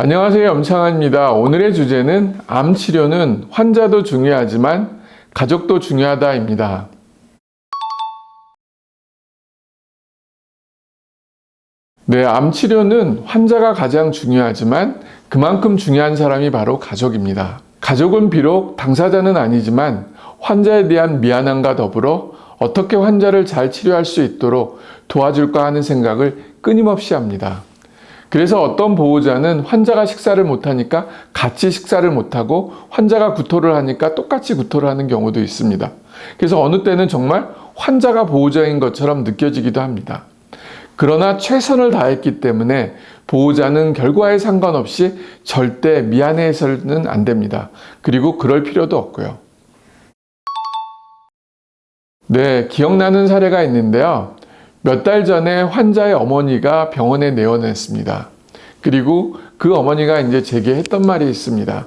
안녕하세요. 염창환입니다. 오늘의 주제는 암 치료는 환자도 중요하지만 가족도 중요하다입니다. 네, 암 치료는 환자가 가장 중요하지만 그만큼 중요한 사람이 바로 가족입니다. 가족은 비록 당사자는 아니지만 환자에 대한 미안함과 더불어 어떻게 환자를 잘 치료할 수 있도록 도와줄까 하는 생각을 끊임없이 합니다. 그래서 어떤 보호자는 환자가 식사를 못하니까 같이 식사를 못하고 환자가 구토를 하니까 똑같이 구토를 하는 경우도 있습니다. 그래서 어느 때는 정말 환자가 보호자인 것처럼 느껴지기도 합니다. 그러나 최선을 다했기 때문에 보호자는 결과에 상관없이 절대 미안해서는 안 됩니다. 그리고 그럴 필요도 없고요. 네, 기억나는 사례가 있는데요. 몇 달 전에 환자의 어머니가 병원에 내원했습니다. 그리고 그 어머니가 이제 제게 했던 말이 있습니다.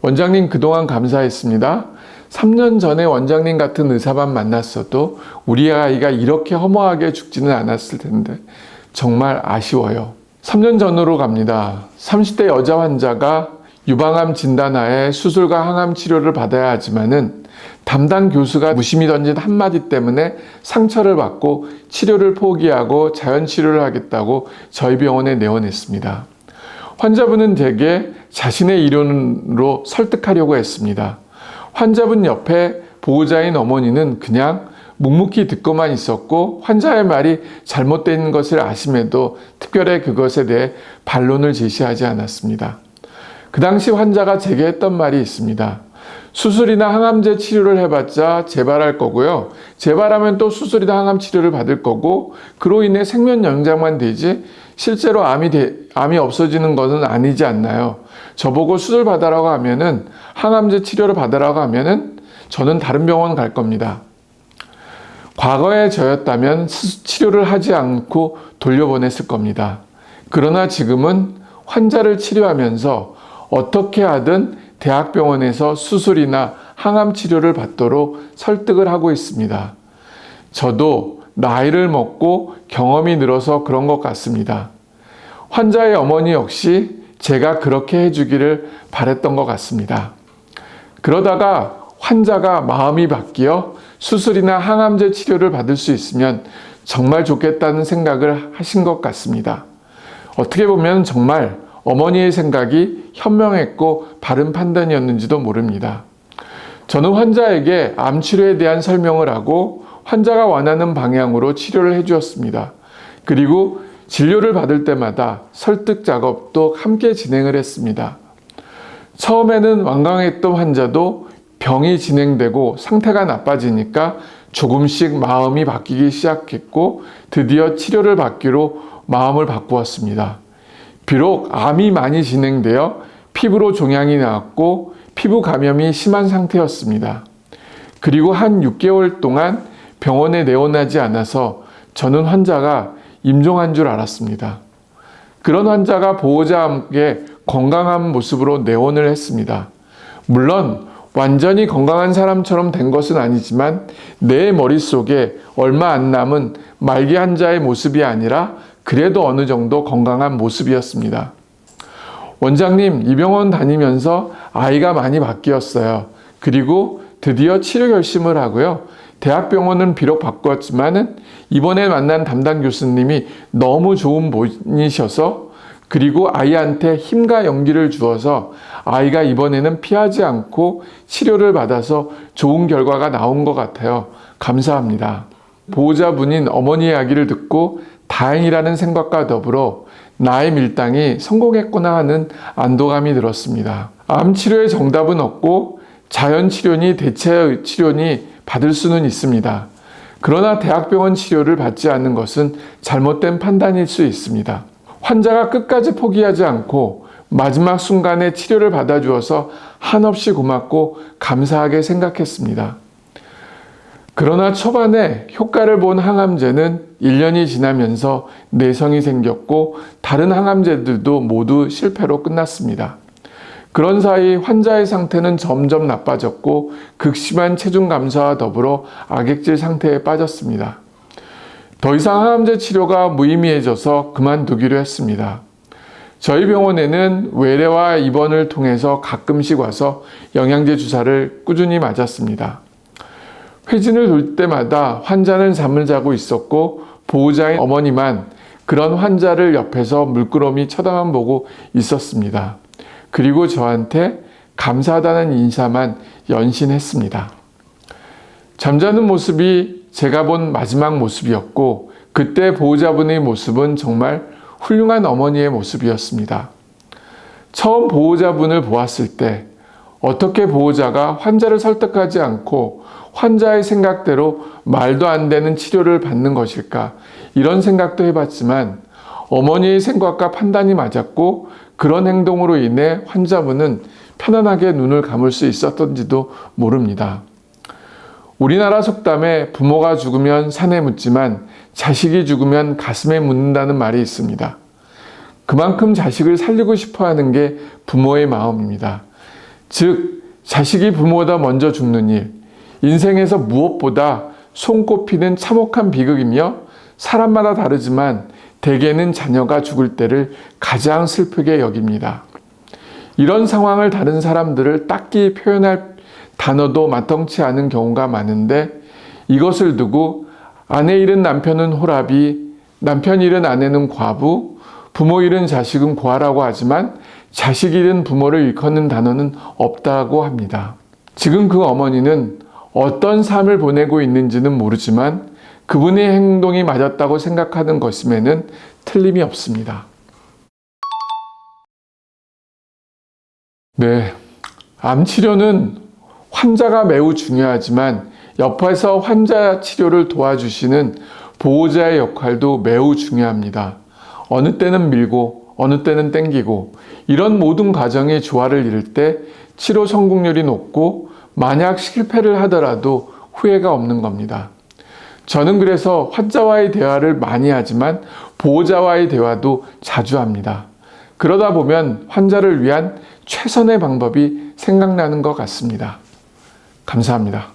원장님, 그동안 감사했습니다. 3년 전에 원장님 같은 의사만 만났어도 우리 아이가 이렇게 허무하게 죽지는 않았을 텐데 정말 아쉬워요. 3년 전으로 갑니다. 30대 여자 환자가 유방암 진단하에 수술과 항암 치료를 받아야 하지만은 담당 교수가 무심히 던진 한마디 때문에 상처를 받고 치료를 포기하고 자연치료를 하겠다고 저희 병원에 내원했습니다. 환자분은 제게 자신의 이론으로 설득하려고 했습니다. 환자분 옆에 보호자인 어머니는 그냥 묵묵히 듣고만 있었고 환자의 말이 잘못된 것을 아심에도 특별히 그것에 대해 반론을 제시하지 않았습니다. 그 당시 환자가 제게 했던 말이 있습니다. 수술이나 항암제 치료를 해봤자 재발할 거고요. 재발하면 또 수술이나 항암 치료를 받을 거고 그로 인해 생명 연장만 되지 실제로 암이 없어지는 것은 아니지 않나요? 저보고 수술 받으라고 하면은 항암제 치료를 받으라고 하면은 저는 다른 병원 갈 겁니다. 과거에 저였다면 치료를 하지 않고 돌려보냈을 겁니다. 그러나 지금은 환자를 치료하면서 어떻게 하든 대학병원에서 수술이나 항암 치료를 받도록 설득을 하고 있습니다. 저도 나이를 먹고 경험이 늘어서 그런 것 같습니다. 환자의 어머니 역시 제가 그렇게 해주기를 바랬던 것 같습니다. 그러다가 환자가 마음이 바뀌어 수술이나 항암제 치료를 받을 수 있으면 정말 좋겠다는 생각을 하신 것 같습니다. 어떻게 보면 정말 어머니의 생각이 현명했고 바른 판단이었는지도 모릅니다. 저는 환자에게 암 치료에 대한 설명을 하고 환자가 원하는 방향으로 치료를 해주었습니다. 그리고 진료를 받을 때마다 설득 작업도 함께 진행을 했습니다. 처음에는 완강했던 환자도 병이 진행되고 상태가 나빠지니까 조금씩 마음이 바뀌기 시작했고 드디어 치료를 받기로 마음을 바꾸었습니다. 비록 암이 많이 진행되어 피부로 종양이 나왔고 피부 감염이 심한 상태였습니다. 그리고 한 6개월 동안 병원에 내원하지 않아서 저는 환자가 임종한 줄 알았습니다. 그런 환자가 보호자와 함께 건강한 모습으로 내원을 했습니다. 물론 완전히 건강한 사람처럼 된 것은 아니지만 내 머릿속에 얼마 안 남은 말기 환자의 모습이 아니라 그래도 어느 정도 건강한 모습이었습니다. 원장님, 이 병원 다니면서 아이가 많이 바뀌었어요. 그리고 드디어 치료 결심을 하고요. 대학병원은 비록 바꿨지만은 이번에 만난 담당 교수님이 너무 좋은 분이셔서 그리고 아이한테 힘과 용기를 주어서 아이가 이번에는 피하지 않고 치료를 받아서 좋은 결과가 나온 것 같아요. 감사합니다. 보호자분인 어머니 이야기를 듣고 다행이라는 생각과 더불어 나의 밀당이 성공했구나 하는 안도감이 들었습니다. 암 치료의 정답은 없고 자연 치료니 대체 치료니 받을 수는 있습니다. 그러나 대학병원 치료를 받지 않는 것은 잘못된 판단일 수 있습니다. 환자가 끝까지 포기하지 않고 마지막 순간에 치료를 받아주어서 한없이 고맙고 감사하게 생각했습니다. 그러나 초반에 효과를 본 항암제는 1년이 지나면서 내성이 생겼고 다른 항암제들도 모두 실패로 끝났습니다. 그런 사이 환자의 상태는 점점 나빠졌고 극심한 체중 감소와 더불어 악액질 상태에 빠졌습니다. 더 이상 항암제 치료가 무의미해져서 그만두기로 했습니다. 저희 병원에는 외래와 입원을 통해서 가끔씩 와서 영양제 주사를 꾸준히 맞았습니다. 회진을 돌 때마다 환자는 잠을 자고 있었고 보호자인 어머니만 그런 환자를 옆에서 물끄러미 쳐다만 보고 있었습니다. 그리고 저한테 감사하다는 인사만 연신했습니다. 잠자는 모습이 제가 본 마지막 모습이었고 그때 보호자분의 모습은 정말 훌륭한 어머니의 모습이었습니다. 처음 보호자분을 보았을 때 어떻게 보호자가 환자를 설득하지 않고 환자의 생각대로 말도 안 되는 치료를 받는 것일까 이런 생각도 해봤지만 어머니의 생각과 판단이 맞았고 그런 행동으로 인해 환자분은 편안하게 눈을 감을 수 있었던지도 모릅니다. 우리나라 속담에 부모가 죽으면 산에 묻지만 자식이 죽으면 가슴에 묻는다는 말이 있습니다. 그만큼 자식을 살리고 싶어 하는 게 부모의 마음입니다. 즉, 자식이 부모보다 먼저 죽는 일, 인생에서 무엇보다 손꼽히는 참혹한 비극이며 사람마다 다르지만 대개는 자녀가 죽을 때를 가장 슬프게 여깁니다. 이런 상황을 다른 사람들을 딱히 표현할 단어도 마땅치 않은 경우가 많은데 이것을 두고 아내 잃은 남편은 호라비, 남편 잃은 아내는 과부, 부모 잃은 자식은 고아라고 하지만 자식 잃은 부모를 일컫는 단어는 없다고 합니다. 지금 그 어머니는 어떤 삶을 보내고 있는지는 모르지만 그분의 행동이 맞았다고 생각하는 것임에는 틀림이 없습니다. 네, 암 치료는 환자가 매우 중요하지만 옆에서 환자 치료를 도와주시는 보호자의 역할도 매우 중요합니다. 어느 때는 밀고 어느 때는 땡기고 이런 모든 과정이 조화를 이룰 때 치료 성공률이 높고 만약 실패를 하더라도 후회가 없는 겁니다. 저는 그래서 환자와의 대화를 많이 하지만 보호자와의 대화도 자주 합니다. 그러다 보면 환자를 위한 최선의 방법이 생각나는 것 같습니다. 감사합니다.